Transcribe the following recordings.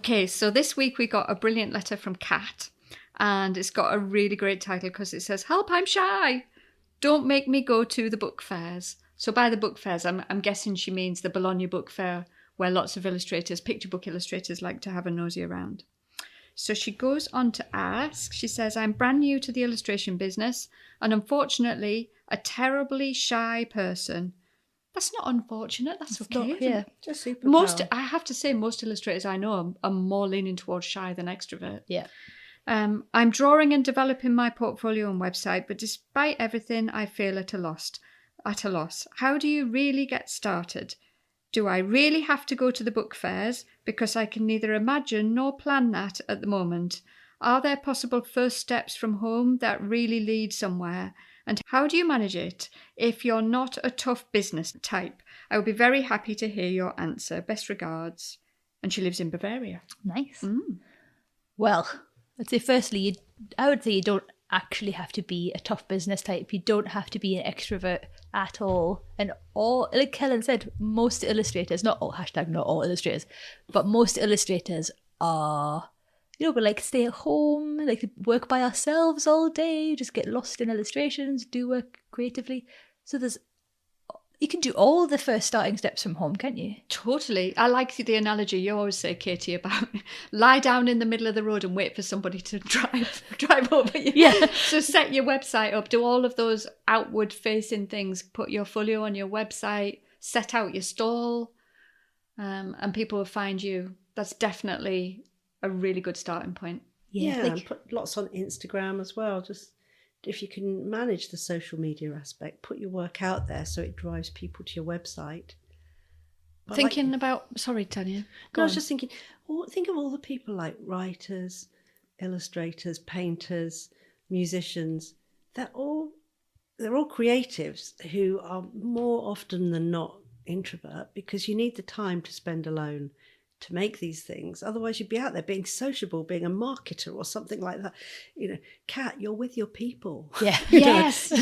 Okay, so this week we got a brilliant letter from Kat, and it's got a really great title because it says, "Help, I'm shy. Don't make me go to the book fairs." So by the book fairs, I'm guessing she means the Bologna Book Fair, where lots of illustrators, picture book illustrators, like to have a nosy around. So she goes on to ask, she says, "I'm brand new to the illustration business and unfortunately a terribly shy person." That's not unfortunate, that's okay. Yeah, just superpower. I have to say, most illustrators I know are more leaning towards shy than extrovert. Yeah. I'm drawing and developing my portfolio and website, but despite everything, I feel at a loss. How do you really get started? Do I really have to go to the book fairs? Because I can neither imagine nor plan that at the moment. Are there possible first steps from home that really lead somewhere? And how do you manage it if you're not a tough business type? I would be very happy to hear your answer. Best regards. And she lives in Bavaria. Nice. Well, I'd say firstly, I would say you don't actually have to be a tough business type. You don't have to be an extrovert at all. And all, like Helen said, most illustrators, not all illustrators, but most illustrators are, we like stay at home, like work by ourselves all day, just get lost in illustrations, do work creatively. So you can do all the first starting steps from home, can't you? Totally. I like the analogy you always say, Katie, about lie down in the middle of the road and wait for somebody to drive over you. Yeah. So set your website up, do all of those outward facing things, put your folio on your website, set out your stall, and people will find you. That's definitely a really good starting point. Yeah, and put lots on Instagram as well. Just if you can manage the social media aspect, put your work out there so it drives people to your website. But Sorry, Tanya. I was just thinking, think of all the people like writers, illustrators, painters, musicians. They're all creatives who are more often than not introvert, because you need the time to spend alone to make these things. Otherwise you'd be out there being sociable, being a marketer or something like that. Kat, you're with your people. Yeah. Yes,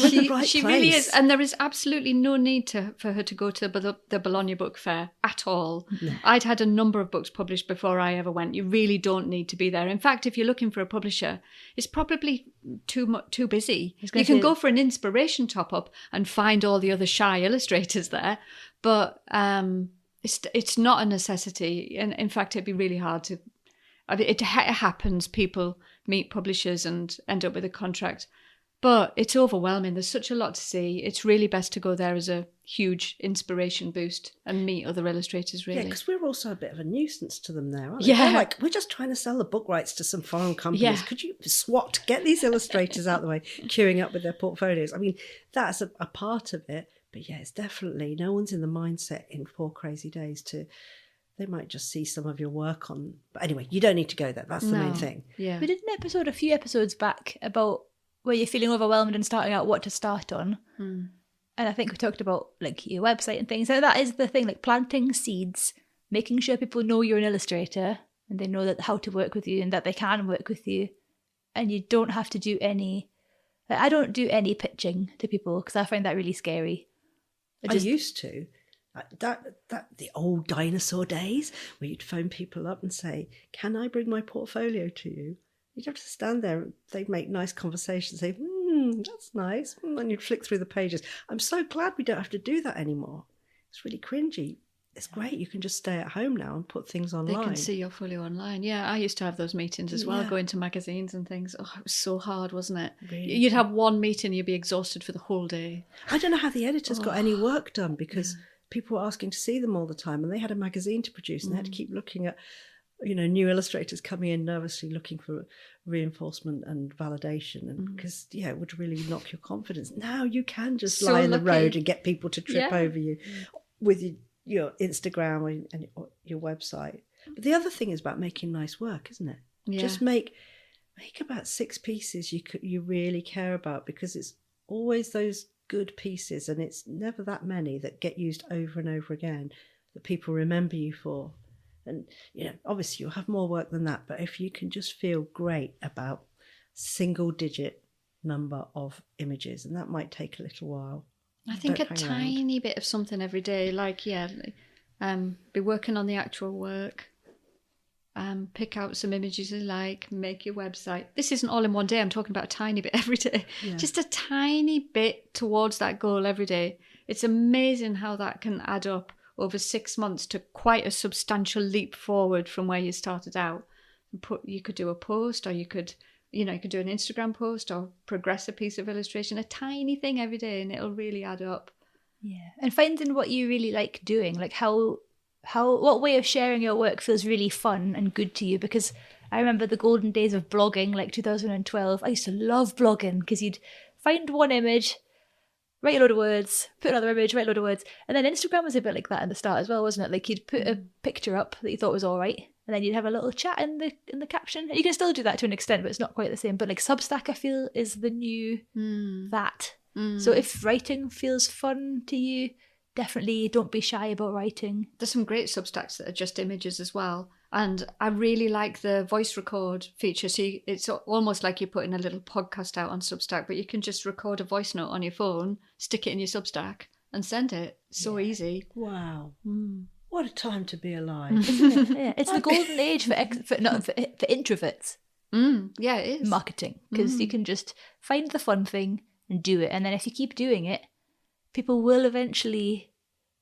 she really is. And there is absolutely no need for her to go to the Bologna Book Fair at all. No. I'd had a number of books published before I ever went. You really don't need to be there. In fact, if you're looking for a publisher, it's probably too busy. You can go for an inspiration top-up and find all the other shy illustrators there. But it's not a necessity. And in fact, it'd be really hard to... It happens. People meet publishers and end up with a contract. But it's overwhelming. There's such a lot to see. It's really best to go there as a huge inspiration boost and meet other illustrators, really. Yeah, because we're also a bit of a nuisance to them there, aren't we? Yeah. They're like, we're just trying to sell the book rights to some foreign companies. Yeah. Could you get these illustrators out of the way, queuing up with their portfolios? I mean, that's a part of it. But yeah, it's definitely, no one's in the mindset in 4 crazy days they might just see some of your work on. But anyway, you don't need to go there. That's the main thing. Yeah. We did an episode a few episodes back about where you're feeling overwhelmed and starting out what to start on. And I think we talked about like your website and things. So that is the thing, like planting seeds, making sure people know you're an illustrator and they know that how to work with you and that they can work with you. And you don't have to do any... I don't do any pitching to people because I find that really scary. I used to. The old dinosaur days where you'd phone people up and say, "Can I bring my portfolio to you?" You'd have to stand there and they'd make nice conversations, say, that's nice. And you'd flick through the pages. I'm so glad we don't have to do that anymore. It's really cringy. It's great. You can just stay at home now and put things online. They can see your folio online. Yeah, I used to have those meetings as well, going to magazines and things. Oh, it was so hard, wasn't it? Really? You'd have one meeting, you'd be exhausted for the whole day. I don't know how the editors got any work done because people were asking to see them all the time and they had a magazine to produce and they had to keep looking at, new illustrators coming in nervously looking for reinforcement and validation, and because it would really knock your confidence. Now you can just lie in the road and get people to trip over you with your Instagram and your website. But the other thing is about making nice work, isn't it? Yeah. Just make about 6 pieces you really care about, because it's always those good pieces, and it's never that many that get used over and over again that people remember you for. And obviously you'll have more work than that, but if you can just feel great about single digit number of images, and that might take a little while. I think a tiny bit of something every day, be working on the actual work. pick out some images you like, make your website. This isn't all in one day. I'm talking about a tiny bit every day. Yeah. Just a tiny bit towards that goal every day. It's amazing how that can add up over 6 months to quite a substantial leap forward from where you started out. You could do a post, or you could do an Instagram post, or progress a piece of illustration, a tiny thing every day, and it'll really add up. Yeah, and finding what you really like doing, like what way of sharing your work feels really fun and good to you. Because I remember the golden days of blogging, like 2012. I used to love blogging because you'd find one image, write a load of words, put another image, write a load of words. And then Instagram was a bit like that in the start as well, wasn't it? Like you'd put a picture up that you thought was all right, and then you'd have a little chat in the caption. You can still do that to an extent, but it's not quite the same. But like Substack, I feel, is the new that. So if writing feels fun to you, definitely don't be shy about writing. There's some great Substacks that are just images as well. And I really like the voice record feature. So it's almost like you're putting a little podcast out on Substack, but you can just record a voice note on your phone, stick it in your Substack and send it. So easy. Wow. What a time to be alive, isn't it? Yeah, it's the golden age for introverts. Yeah, it is. Marketing, because you can just find the fun thing and do it. And then if you keep doing it, people will eventually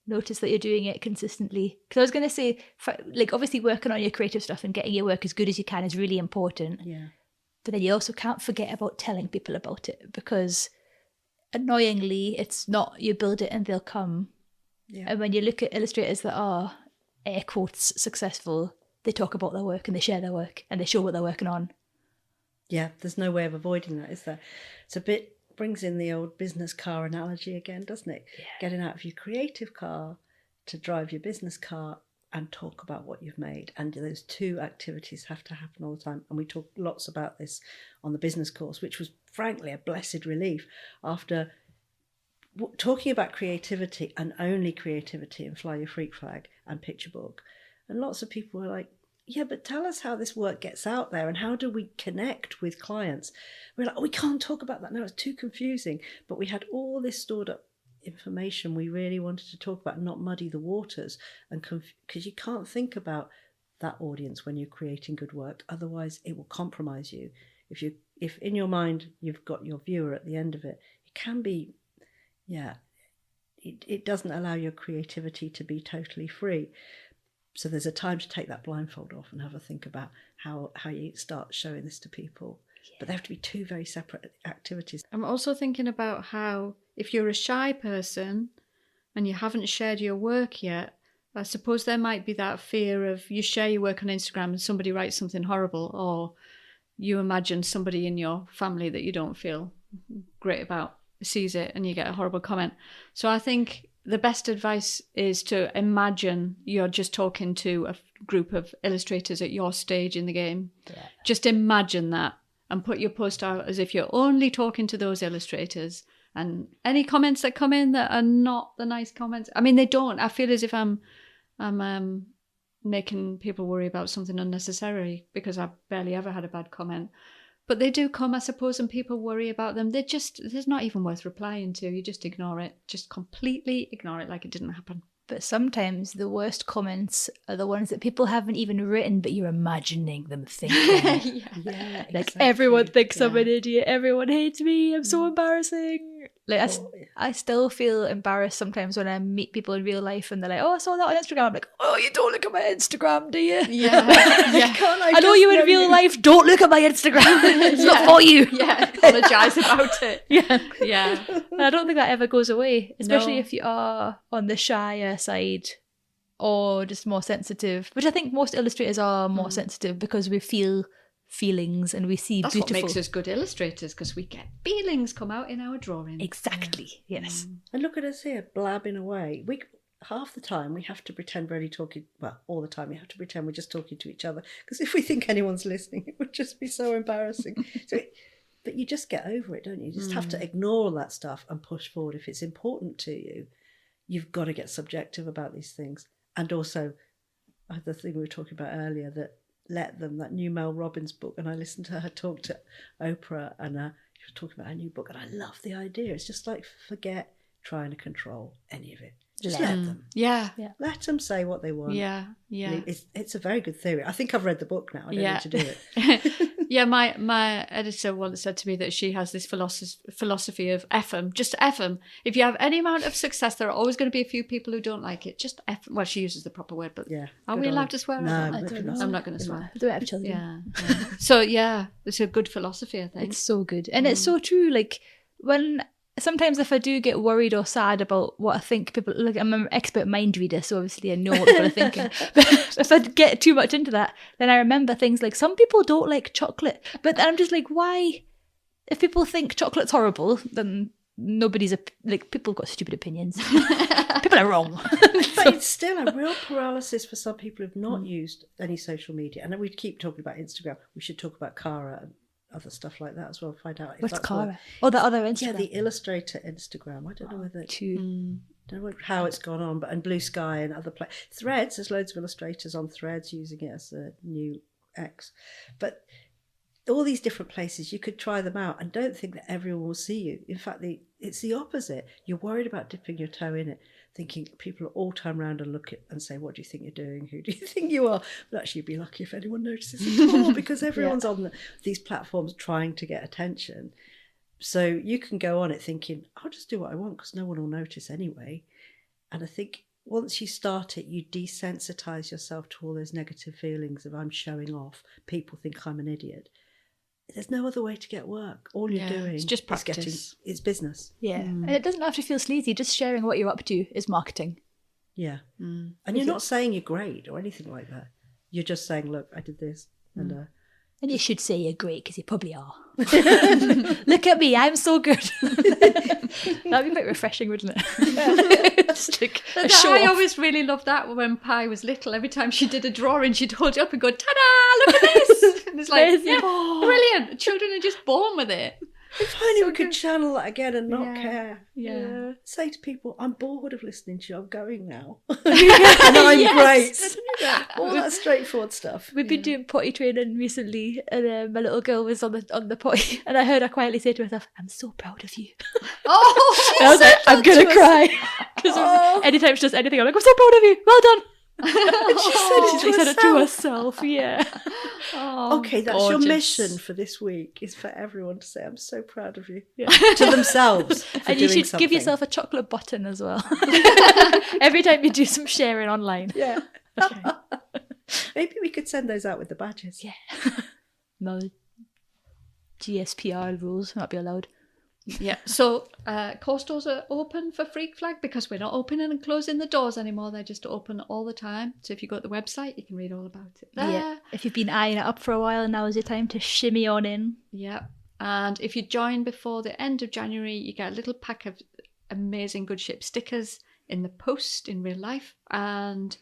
notice that you're doing it consistently. Because I was going to say, like, obviously working on your creative stuff and getting your work as good as you can is really important. Yeah. But then you also can't forget about telling people about it, because annoyingly, it's not you build it and they'll come. Yeah. And when you look at illustrators that are, air quotes, successful, they talk about their work and they share their work and they show what they're working on. Yeah, there's no way of avoiding that, is there? It's a bit, brings in the old business car analogy again, doesn't it? Yeah. Getting out of your creative car to drive your business car and talk about what you've made. And those two activities have to happen all the time. And we talk lots about this on the business course, which was frankly a blessed relief after talking about creativity and only creativity and Fly Your Freak Flag and Picture Book. And lots of people were like, yeah, but tell us how this work gets out there and how do we connect with clients? We're like, we can't talk about that now, it's too confusing. But we had all this stored up information we really wanted to talk about and not muddy the waters, and because you can't think about that audience when you're creating good work, otherwise it will compromise you. If in your mind you've got your viewer at the end of it, it can be, it doesn't allow your creativity to be totally free. So there's a time to take that blindfold off and have a think about how you start showing this to people. Yeah. But they have to be two very separate activities. I'm also thinking about how if you're a shy person and you haven't shared your work yet, I suppose there might be that fear of you share your work on Instagram and somebody writes something horrible, or you imagine somebody in your family that you don't feel great about sees it and you get a horrible comment. So I think the best advice is to imagine you're just talking to a group of illustrators at your stage in the game. Yeah. Just imagine that and put your post out as if you're only talking to those illustrators. And any comments that come in that are not the nice comments, I mean, they don't. I feel as if I'm making people worry about something unnecessarily because I've barely ever had a bad comment. But they do come, I suppose, and people worry about them. They're not even worth replying to. You just ignore it. Just completely ignore it like it didn't happen. But sometimes the worst comments are the ones that people haven't even written, but you're imagining them thinking. Yeah, like, exactly. Everyone thinks I'm an idiot. Everyone hates me. I'm so embarrassing. Like, I still feel embarrassed sometimes when I meet people in real life and they're like, oh, I saw that on Instagram. I'm like, oh, you don't look at my Instagram, do you? Yeah. I know you in real life. Don't look at my Instagram. It's not for you. Yeah, apologise about it. Yeah. And I don't think that ever goes away, especially if you are on the shyer side or just more sensitive, which I think most illustrators are more sensitive because we feel feelings and we see That's beautiful. What makes us good illustrators, because we get feelings come out in our drawings. Exactly. Yes. And look at us here blabbing away. Half the time we have to pretend we're only talking, well, all the time we have to pretend we're just talking to each other, because if we think anyone's listening it would just be so embarrassing. But you just get over it, don't you? You just have to ignore all that stuff and push forward. If it's important to you, you've got to get subjective about these things. And also the thing we were talking about earlier, that that new Mel Robbins book, and I listened to her talk to Oprah, and she was talking about her new book, and I love the idea. It's just like, forget trying to control any of it. Just Let let them. Yeah. Let them say what they want. Yeah. Yeah. It's a very good theory. I think I've read the book now. I don't need to do it. Yeah, my editor once said to me that she has this philosophy of F 'em, just F 'em. If you have any amount of success, there are always going to be a few people who don't like it. Just F 'em. Well, she uses the proper word, but are we allowed to swear? No, I'm not going to swear. I don't have children. Yeah. So yeah, it's a good philosophy, I think. It's so good. And it's so true. Like when sometimes if I do get worried or sad about what I think people, like I'm an expert mind reader, so obviously I know what people are thinking. But if I get too much into that, then I remember things like some people don't like chocolate. But then I'm just like, why? If people think chocolate's horrible, then nobody's like people have got stupid opinions. People are wrong. But it's still a real paralysis for some people who've not used any social media. And we keep talking about Instagram. We should talk about Cara and other stuff like that as well. Find out if What's that's Cara? Oh, that other Instagram. Yeah, the Illustrator Instagram. I don't know whether don't know how it's gone on, but and Blue Sky and other Threads. There's loads of illustrators on Threads using it as a new X, but all these different places you could try them out and don't think that everyone will see you. In fact, it's the opposite. You're worried about dipping your toe in it, thinking people will all turn around and look at and say, what do you think you're doing? Who do you think you are? But actually you'd be lucky if anyone notices at all, because everyone's on these platforms trying to get attention. So you can go on it thinking, I'll just do what I want because no one will notice anyway. And I think once you start it, you desensitize yourself to all those negative feelings of I'm showing off, people think I'm an idiot. There's no other way to get work. All you're doing it's just practice. It's business. Yeah. And it doesn't have to feel sleazy. Just sharing what you're up to is marketing. Yeah. And you're not saying you're great or anything like that. You're just saying, look, I did this. And you should say you're great because you probably are. Look at me, I'm so good. That'd be quite refreshing, wouldn't it? Just like a show I off. always really loved that when Pi was little. Every time she did a drawing, she'd hold it up and go, ta-da, look at this. And it's like, yeah, brilliant. Children are just born with it. If only we could channel that again and not care. Yeah. Say to people, I'm bored of listening to you, I'm going now. And I'm great. All that straightforward stuff. We've been doing potty training recently, and my little girl was on the potty, and I heard her quietly say to herself, "I'm so proud of you." Oh, I was like, I'm gonna cry because anytime she does anything, I'm like, "I'm so proud of you. Well done." And she said it to herself. Yeah. Okay, that's gorgeous. your mission for this week, is for everyone to say, I'm so proud of you. To themselves. For And you doing should something. give yourself a chocolate button as well. Every time you do some sharing online. Yeah. Maybe we could send those out with the badges. Yeah. No GSPR rules not be allowed. Yeah, so course doors are open for Freak Flag because we're not opening and closing the doors anymore. They're just open all the time. So if you go to the website, you can read all about it there. Yeah. If you've been eyeing it up for a while, now is your time to shimmy on in. Yeah. And if you join before the end of January, you get a little pack of amazing Good Ship stickers in the post in real life. And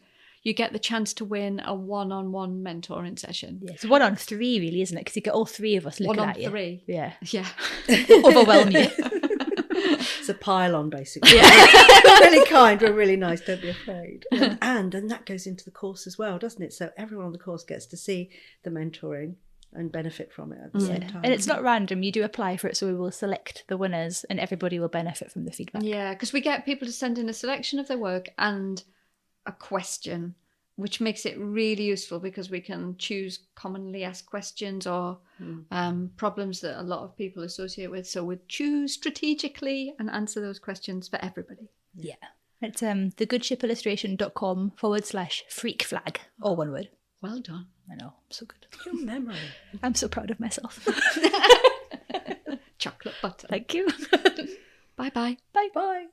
you get the chance to win a one-on-one mentoring session. Yeah, it's 1 on 3 really, isn't it? Because you get all 3 of us looking One on at you. 3. Yeah. Yeah. Overwhelm you. It's a pile-on, basically. We're really kind, we're really nice, don't be afraid. And that goes into the course as well, doesn't it? So everyone on the course gets to see the mentoring and benefit from it at the same time. And it's not random. You do apply for it, so we will select the winners and everybody will benefit from the feedback. Yeah, because we get people to send in a selection of their work and a question, which makes it really useful because we can choose commonly asked questions or problems that a lot of people associate with. So we choose strategically and answer those questions for everybody. Yeah. It's thegoodshipillustration.com/freak flag, all one word. Well done. I know, so good. Your memory. I'm so proud of myself. Chocolate butter. Thank you. Bye-bye. Bye. Bye.